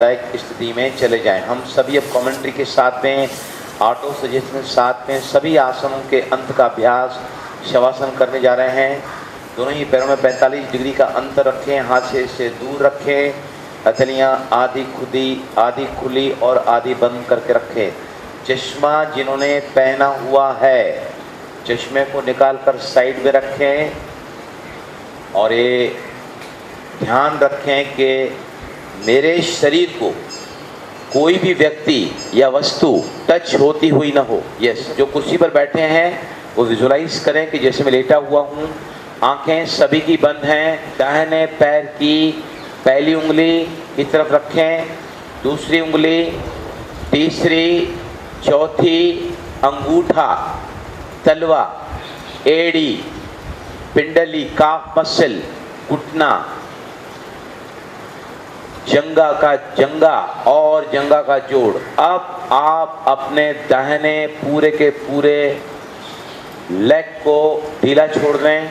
स्थिति में चले जाएं। हम सभी अब कमेंट्री के साथ में, ऑटो सजेशन के साथ में सभी आसनों के अंत का अभ्यास शवासन करने जा रहे हैं। दोनों ही पैरों में 45 डिग्री का अंतर रखें, हाथ से दूर रखें, हथेलियां आधी खुली और आधी बंद करके रखें। चश्मा जिन्होंने पहना हुआ है चश्मे को निकाल कर साइड में रखें और ये ध्यान रखें कि मेरे शरीर को कोई भी व्यक्ति या वस्तु टच होती हुई ना हो। यस, जो कुर्सी पर बैठे हैं वो विजुलाइज करें कि जैसे मैं लेटा हुआ हूँ। आंखें सभी की बंद हैं। दाहिने पैर की पहली उंगली की तरफ रखें, दूसरी उंगली, तीसरी, चौथी, अंगूठा, तलवा, एड़ी, पिंडली, काफ मसल, घुटना, जंगा और जंगा का जोड़। अब आप अपने दाहिने पूरे के पूरे लेग को ढीला छोड़ दें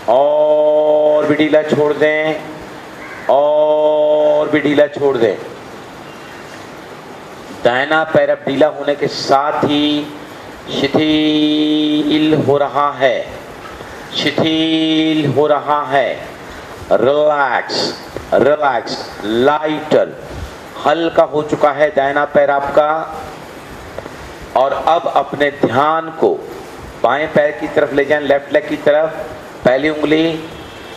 और भी ढीला छोड़ दें और भी ढीला छोड़ दें। दाहिना पैर अब ढीला होने के साथ ही शिथिल हो रहा है, शिथिल हो रहा है। रिलैक्स, लाइटर, हल्का हो चुका है दाहिना पैर आपका। और अब अपने ध्यान को बाएं पैर की तरफ ले जाएं, लेफ्ट लेग की तरफ। पहली उंगली,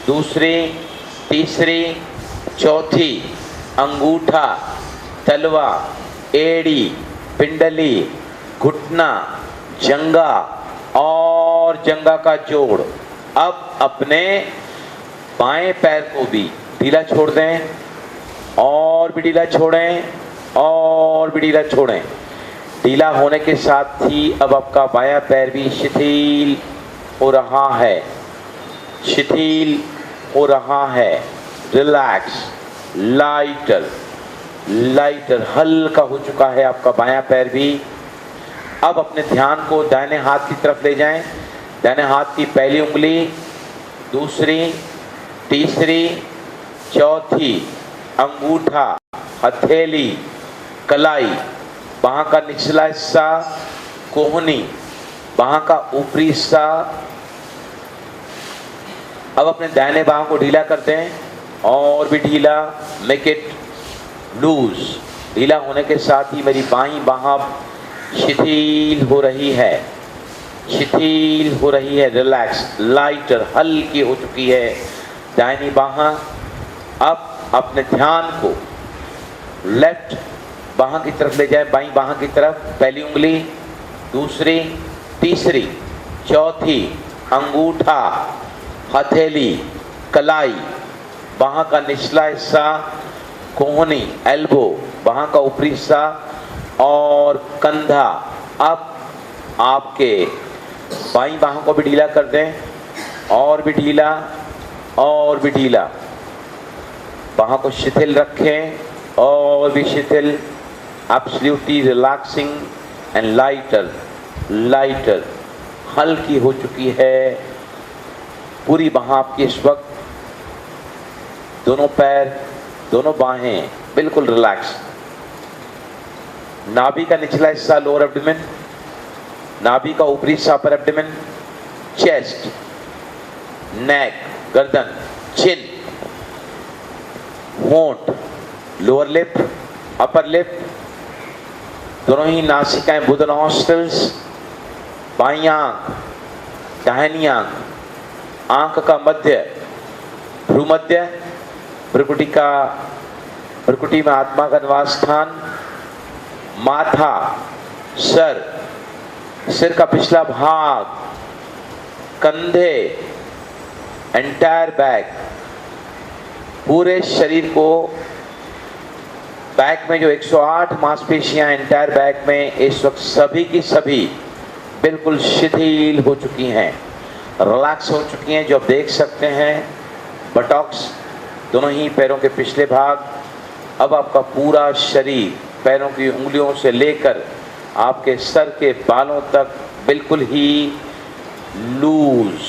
दूसरी, तीसरी, चौथी, अंगूठा, तलवा, एड़ी, पिंडली, घुटना, जंगा और जंगा का जोड़। अब अपने बाएं पैर को भी ढीला छोड़ दें और भी ढीला छोड़ें और भी ढीला छोड़ें। ढीला होने के साथ ही अब आपका बायां पैर भी शिथिल हो रहा है, शिथिल हो रहा है। रिलैक्स, लाइटर, हल्का हो चुका है आपका बायां पैर भी। अब अपने ध्यान को दाहिने हाथ की तरफ ले जाएं। दाहिने हाथ की पहली उंगली, दूसरी, तीसरी, चौथी, अंगूठा, हथेली, कलाई, बाह का निचला हिस्सा, कोहनी, बाह का ऊपरी हिस्सा। अब अपने दाहिने बाह को ढीला कर दें और भी ढीला। Make it loose. ढीला होने के साथ ही मेरी बाईं बाह शिथिल हो रही है, शिथिल हो रही है। रिलैक्स, लाइटर, हल्की हो चुकी है दाहिनी बाह। अब अपने ध्यान को लेफ्ट बाह की तरफ ले जाए, बाईं बाह की तरफ। पहली उंगली, दूसरी, तीसरी, चौथी, अंगूठा, हथेली, कलाई, बाह का निचला हिस्सा, कोहनी, एल्बो, बाह का ऊपरी हिस्सा और कंधा। अब आपके बाईं बाह को भी ढीला कर दें और भी ढीला और भी ढीला। बाह को शिथिल रखें और भी शिथिल। एब्सोल्युटली रिलैक्सिंग एंड लाइटर, हल्की हो चुकी है पूरी बाह आपकी इस वक्त। दोनों पैर, दोनों बाहें बिल्कुल रिलैक्स। नाभि का निचला हिस्सा लोअर एब्डोमेन, नाभि का ऊपरी हिस्सा अपर एब्डोमेन, चेस्ट, नेक, गर्दन, चिन, होंठ, लोअर लिप, अपर लिप, दोनों ही नासिकाएं, बुध नॉस्ट्रल्स, बाईं आंख, दाहिनी आंख, आंख का मध्य, भ्रूमध्य, भ्रुकुटी में आत्मा का निवास स्थान, माथा, सिर का पिछला भाग, कंधे, एंटायर बैक, पूरे शरीर को। बैक में जो 108 मांसपेशियां एंटायर बैक में इस वक्त सभी की सभी बिल्कुल शिथिल हो चुकी हैं, रिलैक्स हो चुकी हैं। जो आप देख सकते हैं बटॉक्स, दोनों ही पैरों के पिछले भाग। अब आपका पूरा शरीर पैरों की उंगलियों से लेकर आपके सर के बालों तक बिल्कुल ही लूज,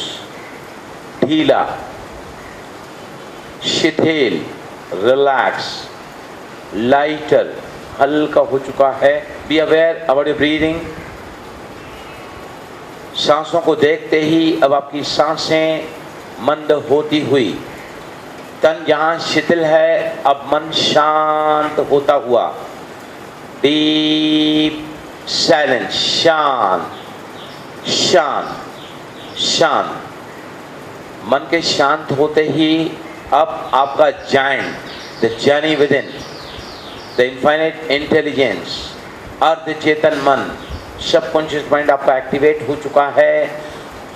ढीला, शिथिल, रिलैक्स, लाइटर, हल्का हो चुका है। Be aware about your breathing. सांसों को देखते ही अब आपकी सांसें मंद होती हुई, तन जहां शिथिल है अब मन शांत होता हुआ, डीप साइलेंस, शांत शांत शांत। मन के शांत होते ही अब आपका giant, the journey with in, the infinite intelligence, अर्ध चेतन मन, सबकॉन्शियस माइंड आपका एक्टिवेट हो चुका है।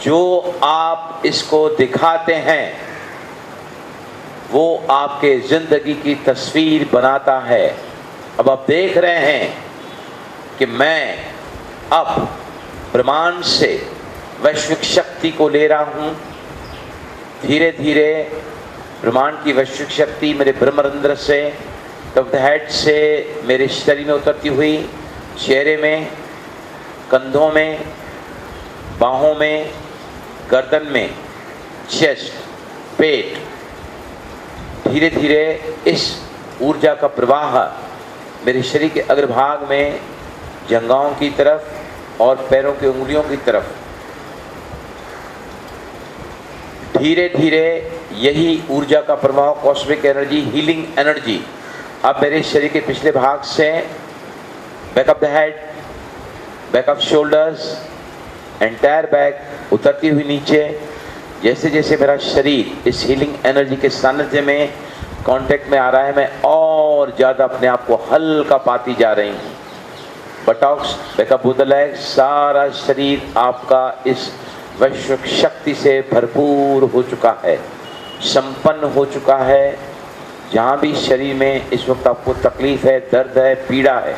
जो आप इसको दिखाते हैं वो आपके जिंदगी की तस्वीर बनाता है। अब आप देख रहे हैं कि मैं अब ब्रह्मांड से वैश्विक शक्ति को ले रहा हूं। धीरे धीरे ब्रह्मांड की वैश्विक शक्ति मेरे ब्रह्मरंध्र से, टॉप द हेड से मेरे शरीर में उतरती हुई, चेहरे में, कंधों में, बाहों में, गर्दन में, चेस्ट, पेट, धीरे धीरे इस ऊर्जा का प्रवाह मेरे शरीर के अग्रभाग में, जंघाओं की तरफ और पैरों की उंगलियों की तरफ, धीरे धीरे यही ऊर्जा का प्रवाह, कॉस्मिक एनर्जी, हीलिंग एनर्जी अब मेरे शरीर के पिछले भाग से, back of the head, back off shoulders, entire back उतरती हुई नीचे। जैसे जैसे मेरा शरीर इस हीलिंग एनर्जी के सानिध्य में, कांटेक्ट में आ रहा है, मैं और ज़्यादा अपने आप को हल्का पाती जा रही हूँ। Botox, back of both the legs, सारा शरीर आपका इस वैश्विक शक्ति से भरपूर हो चुका है, संपन्न हो चुका है। जहाँ भी शरीर में इस वक्त आपको तकलीफ है, दर्द है, पीड़ा है,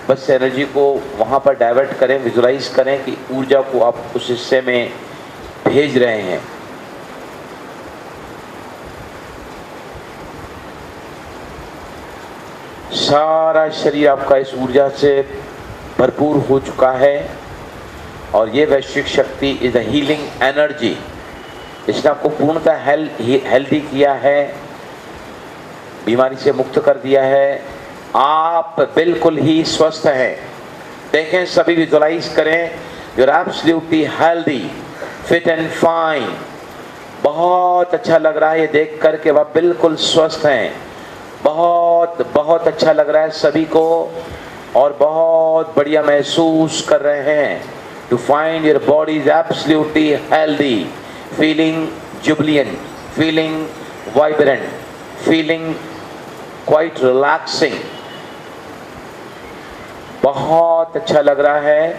बस एनर्जी को वहाँ पर डाइवर्ट करें, विजुलाइज करें कि ऊर्जा को आप उस हिस्से में भेज रहे हैं। सारा शरीर आपका इस ऊर्जा से भरपूर हो चुका है और ये वैश्विक शक्ति इज अ हीलिंग एनर्जी। इसने आपको पूर्णतः हेल्दी किया है, बीमारी से मुक्त कर दिया है। आप बिल्कुल ही स्वस्थ हैं। देखें, सभी विजुलाइज करें, you are absolutely healthy, fit and fine. बहुत अच्छा लग रहा है ये देख कर के आप बिल्कुल स्वस्थ हैं। बहुत बहुत अच्छा लग रहा है सभी को और बहुत बढ़िया महसूस कर रहे हैं। To find your body is absolutely healthy, feeling jubilant, feeling vibrant, feeling quite relaxing. बहुत अच्छा लग रहा है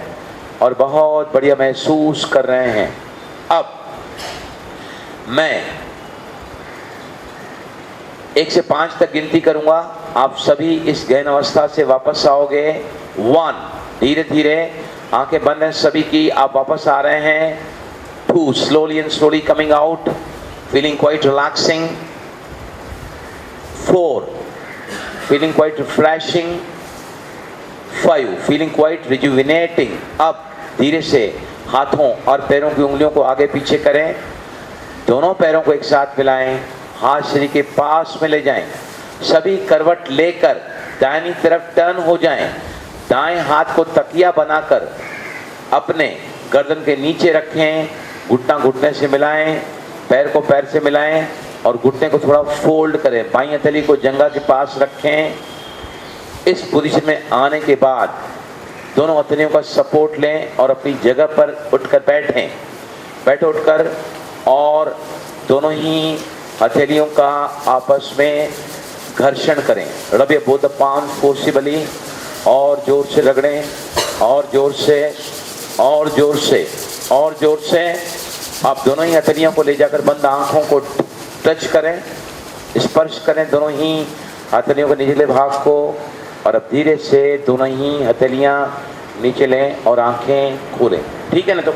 और बहुत बढ़िया महसूस कर रहे हैं। अब मैं 1 से 5 तक गिनती करूंगा, आप सभी इस गहन अवस्था से वापस आओगे। 1, धीरे धीरे आंखें बंद हैं सभी की, आप वापस आ रहे हैं। 2, slowly and slowly coming out, feeling quite relaxing. 4, feeling quite refreshing. 5, feeling quite rejuvenating. अब धीरे से हाथों और पैरों की उंगलियों को आगे पीछे करें, दोनों पैरों को एक साथ मिलाएं, हाथ शरीर के पास में ले जाएं, सभी करवट लेकर दाहिनी तरफ टर्न हो जाएं। दाएं हाथ को तकिया बनाकर अपने गर्दन के नीचे रखें, घुटना घुटने से मिलाएं, पैर को पैर से मिलाएं और घुटने को थोड़ा फोल्ड करें। बाईं हथेली को जंघा के पास रखें। इस पोजीशन में आने के बाद दोनों हथेलियों का सपोर्ट लें और अपनी जगह पर उठकर बैठें। बैठो उठकर और दोनों ही हथेलियों का आपस में घर्षण करें। Rub your both the palms forcibly, और जोर से रगड़ें, और जोर से, और जोर से, और जोर से। आप दोनों ही हथेलियों को ले जाकर बंद आंखों को टच करें, स्पर्श करें दोनों ही हथेलियों के निचले भाग को और अब धीरे से दोनों ही हथेलियां नीचे लें और आंखें खोलें। ठीक है ना? तो